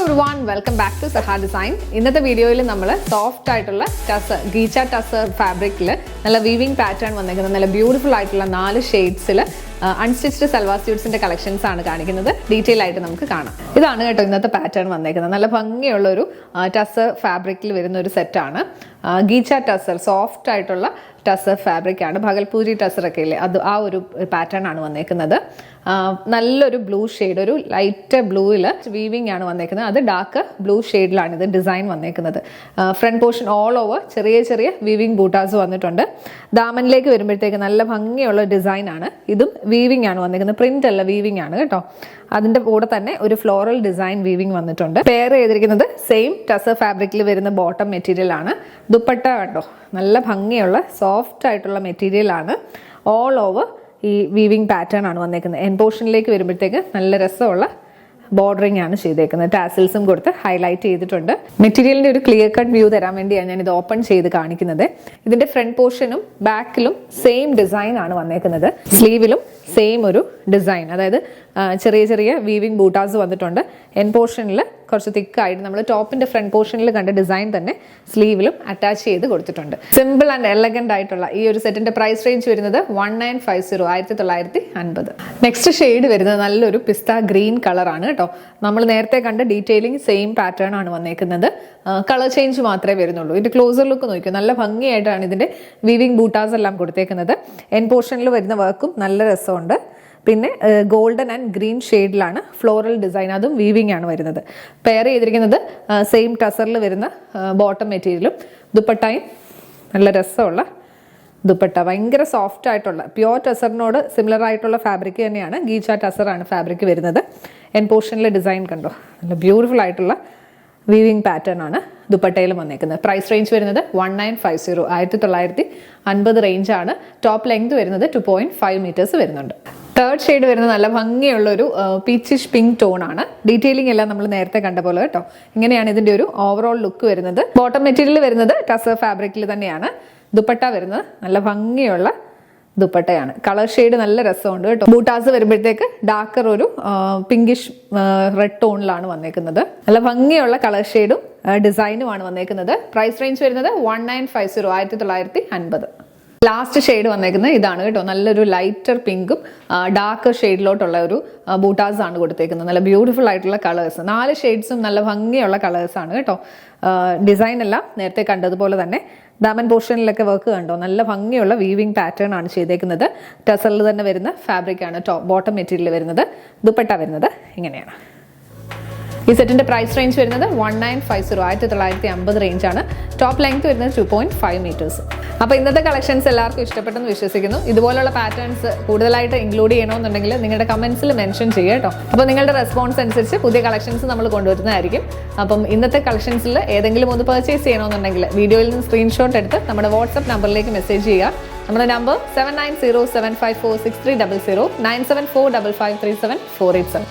everyone, welcome back to Saha Design. ഇന്നത്തെ വീഡിയോയിൽ നമ്മൾ സോഫ്റ്റ് ആയിട്ടുള്ള ടസർ ഗീച്ച ടസർ ഫാബ്രിക്കിൽ നല്ല വീവിംഗ് പാറ്റേൺ വന്നിരിക്കുന്ന നല്ല ബ്യൂട്ടിഫുൾ ആയിട്ടുള്ള 4 ഷെയ്ഡ്സിൽ അൺസ്റ്റിച്ച്ഡ് സൽവാർ സ്യൂട്ട്സിന്റെ കളക്ഷൻസ് ആണ് കാണിക്കുന്നത്. ഡീറ്റെയിൽ ആയിട്ട് നമുക്ക് കാണാം. ഇതാണ് കേട്ടോ ഇന്നത്തെ പാറ്റേൺ വന്നേക്കുന്നത്. നല്ല ഭംഗിയുള്ള ഒരു ടസർ ഫാബ്രിക്കിൽ വരുന്ന ഒരു സെറ്റാണ്. ഗീച്ച ടസർ സോഫ്റ്റ് ആയിട്ടുള്ള ടസർ ഫാബ്രിക് ആണ്. ഭഗൽപൂരി ടസർ ഒക്കെ ഇല്ലേ, അത് ആ ഒരു പാറ്റേൺ ആണ് വന്നേക്കുന്നത്. നല്ലൊരു ബ്ലൂ ഷെയ്ഡ്, ഒരു ലൈറ്റ് ബ്ലൂവിൽ വീവിംഗ് ആണ് വന്നേക്കുന്നത്. അത് ഡാർക്ക് ബ്ലൂ ഷെയ്ഡിലാണ് ഇത് ഡിസൈൻ വന്നേക്കുന്നത്. ഫ്രണ്ട് പോർഷൻ ഓൾ ഓവർ ചെറിയ ചെറിയ വീവിംഗ് ബൂട്ടാസ് വന്നിട്ടുണ്ട്. ദാമനിലേക്ക് വരുമ്പോഴത്തേക്ക് നല്ല ഭംഗിയുള്ള ഡിസൈൻ ആണ്. ഇതും വീവിംഗ് ആണ് വന്നേക്കുന്നത്, പ്രിന്റ് അല്ല വീവിംഗ് ആണ് കേട്ടോ. അതിന്റെ കൂടെ തന്നെ ഒരു ഫ്ലോറൽ ഡിസൈൻ വീവിംഗ് വന്നിട്ടുണ്ട്. പെയർ ചെയ്തിരിക്കുന്നത് സെയിം ടസർ ഫാബ്രിക്കിൽ വരുന്ന ബോട്ടം മെറ്റീരിയൽ ആണ്. ദുപ്പട്ട കണ്ടോ, നല്ല ഭംഗിയുള്ള സോഫ്റ്റ് ആയിട്ടുള്ള മെറ്റീരിയൽ ആണ്. ഓൾ ഓവർ ഈ വീവിംഗ് പാറ്റേൺ ആണ് വന്നേക്കുന്നത്. എൻ പോർഷനിലേക്ക് വരുമ്പോഴത്തേക്ക് നല്ല രസമുള്ള ബോർഡറിംഗ് ആണ് ചെയ്തേക്കുന്നത്. ടാസിൽസും കൊടുത്ത് ഹൈലൈറ്റ് ചെയ്തിട്ടുണ്ട്. മെറ്റീരിയലിന്റെ ഒരു ക്ലിയർ കട്ട് വ്യൂ തരാൻ വേണ്ടിയാണ് ഞാൻ ഇത് ഓപ്പൺ ചെയ്ത് കാണിക്കുന്നത്. ഇതിന്റെ ഫ്രണ്ട് പോർഷനും ബാക്കിലും സെയിം ഡിസൈൻ ആണ് വന്നേക്കുന്നത്. സ്ലീവിലും സെയിം ഒരു ഡിസൈൻ, അതായത് ചെറിയ ചെറിയ വീവിംഗ് ബൂട്ടാസ് വന്നിട്ടുണ്ട്. എൻ പോർഷനിൽ കുറച്ച് തിക്കായിട്ട് നമ്മൾ ടോപ്പിന്റെ ഫ്രണ്ട് പോർഷനിൽ കണ്ട ഡിസൈൻ തന്നെ സ്ലീവിലും അറ്റാച്ച് ചെയ്ത് കൊടുത്തിട്ടുണ്ട്. സിമ്പിൾ ആൻഡ് എലഗന്റ് ആയിട്ടുള്ള ഈ ഒരു സെറ്റിന്റെ പ്രൈസ് റേഞ്ച് വരുന്നത് 1950, 1950. നെക്സ്റ്റ് ഷെയ്ഡ് വരുന്നത് നല്ലൊരു പിസ്ത ഗ്രീൻ കളറാണ് കേട്ടോ. നമ്മൾ നേരത്തെ കണ്ട ഡീറ്റെയിലിംഗ് സെയിം പാറ്റേൺ ആണ് വന്നേക്കുന്നത്. കളർ ചേഞ്ച് മാത്രമേ വരുന്നുള്ളൂ. ഇതിന്റെ ക്ലോസർ ലുക്ക് നോക്കിയോ, നല്ല ഭംഗിയായിട്ടാണ് ഇതിന്റെ വീവിംഗ് ബൂട്ടാസ് എല്ലാം കൊടുത്തേക്കുന്നത്. എൻ പോർഷനിൽ വരുന്ന വർക്കും നല്ല രസമുണ്ട്. പിന്നെ ഗോൾഡൻ ആൻഡ് ഗ്രീൻ ഷെയ്ഡിലാണ് ഫ്ലോറൽ ഡിസൈൻ, അതും വീവിംഗ് ആണ് വരുന്നത്. പെയർ ചെയ്തിരിക്കുന്നത് സെയിം ടസറിൽ വരുന്ന ബോട്ടം മെറ്റീരിയലും ദുപ്പട്ടയും നല്ല രസമുള്ള ദുപ്പട്ട. ഭയങ്കര സോഫ്റ്റ് ആയിട്ടുള്ള പ്യുവർ ടസറിനോട് സിമിലർ ആയിട്ടുള്ള ഫാബ്രിക് തന്നെയാണ്. ഗീച്ച ടസറാണ് ഫാബ്രിക് വരുന്നത്. എൻ പോർഷനിലെ ഡിസൈൻ കണ്ടോ, നല്ല ബ്യൂട്ടിഫുൾ ആയിട്ടുള്ള വീവിംഗ് പാറ്റേൺ ആണ് ദുപ്പട്ടയിലും വന്നേക്കുന്നത്. പ്രൈസ് റേഞ്ച് വരുന്നത് 1950, 1950 റേഞ്ച് ആണ്. ടോപ്പ് ലെങ്ത് വരുന്നത് 2.5 മീറ്റേഴ്സ് വരുന്നുണ്ട്. തേർഡ് ഷെയ്ഡ് വരുന്നത് നല്ല ഭംഗിയുള്ള ഒരു പീച്ചിഷ് പിങ്ക് ടോൺ ആണ്. ഡീറ്റെയിലിംഗ് എല്ലാം നമ്മൾ നേരത്തെ കണ്ട പോലെ കേട്ടോ. ഇങ്ങനെയാണ് ഇതിന്റെ ഒരു ഓവറോൾ ലുക്ക് വരുന്നത്. ബോട്ടം മെറ്റീരിയൽ വരുന്നത് ടസർ ഫാബ്രിക്കിൽ തന്നെയാണ്. ദുപ്പട്ട വരുന്നത് നല്ല ഭംഗിയുള്ള ദുപ്പട്ടയാണ്. കളർ ഷെയ്ഡ് നല്ല രസമുണ്ട് കേട്ടോ. ബൂട്ടാസ് വരുമ്പോഴത്തേക്ക് ഡാർക്കർ ഒരു പിങ്കിഷ് റെഡ് ടോണിലാണ് വന്നേക്കുന്നത്. നല്ല ഭംഗിയുള്ള കളർ ഷെയ്ഡും ഡിസൈനുമാണ് വന്നേക്കുന്നത്. പ്രൈസ് റേഞ്ച് വരുന്നത് 1950, 1950. ലാസ്റ്റ് ഷെയ്ഡ് വന്നേക്കുന്നത് ഇതാണ് കേട്ടോ. നല്ലൊരു ലൈറ്റർ പിങ്കും ഡാർക്ക് ഷെയ്ഡിലോട്ടുള്ള ഒരു ബൂട്ടാസ് ആണ് കൊടുത്തേക്കുന്നത്. നല്ല ബ്യൂട്ടിഫുൾ ആയിട്ടുള്ള കളേഴ്സ്. 4 ഷെയ്ഡ്സും നല്ല ഭംഗിയുള്ള കളേഴ്സ് ആണ് കേട്ടോ. ഡിസൈൻ എല്ലാം നേരത്തെ കണ്ടതുപോലെ തന്നെ. ദാമൻ പോർഷനിലൊക്കെ വർക്ക് കണ്ടോ, നല്ല ഭംഗിയുള്ള വീവിംഗ് പാറ്റേൺ ആണ് ചെയ്തേക്കുന്നത്. ടസറിൽ തന്നെ വരുന്ന ഫാബ്രിക് ആണ് ബോട്ടം മെറ്റീരിയൽ വരുന്നത്. ദുപ്പട്ട വരുന്നത് ഇങ്ങനെയാണ്. ഈ സെറ്റിന്റെ പ്രൈസ് റേഞ്ച് വരുന്നത് 1950, 1950 റേഞ്ച് ആണ്. ടോപ്പ് ലെങ്ത് വരുന്നത് 2.5 മീറ്റേഴ്സ്. അപ്പോൾ ഇന്നത്തെ കളക്ഷൻസ് എല്ലാവർക്കും ഇഷ്ടപ്പെട്ടെന്ന് വിശ്വസിക്കുന്നു. ഇതുപോലുള്ള പാറ്റേൺസ് കൂടുതലായിട്ട് ഇൻക്ലൂഡ് ചെയ്യണമെന്നുണ്ടെങ്കിൽ നിങ്ങളുടെ കമന്റ്സിൽ മെൻഷൻ ചെയ്യുക കേട്ടോ. അപ്പോൾ നിങ്ങളുടെ റെസ്പോൺസ് അനുസരിച്ച് പുതിയ കളക്ഷൻസ് നമ്മൾ കൊണ്ടുവരുന്നതായിരിക്കും. അപ്പം ഇന്നത്തെ കളക്ഷൻസിൽ ഏതെങ്കിലും ഒന്ന് പർച്ചേസ് ചെയ്യണമെന്നുണ്ടെങ്കിൽ വീഡിയോയിൽ നിന്ന് സ്ക്രീൻഷോട്ട് എടുത്ത് നമ്മുടെ വാട്സ്ആപ്പ് നമ്പറിലേക്ക് മെസ്സേജ് ചെയ്യുക. നമ്മുടെ നമ്പർ 7907546300, 9745537 487.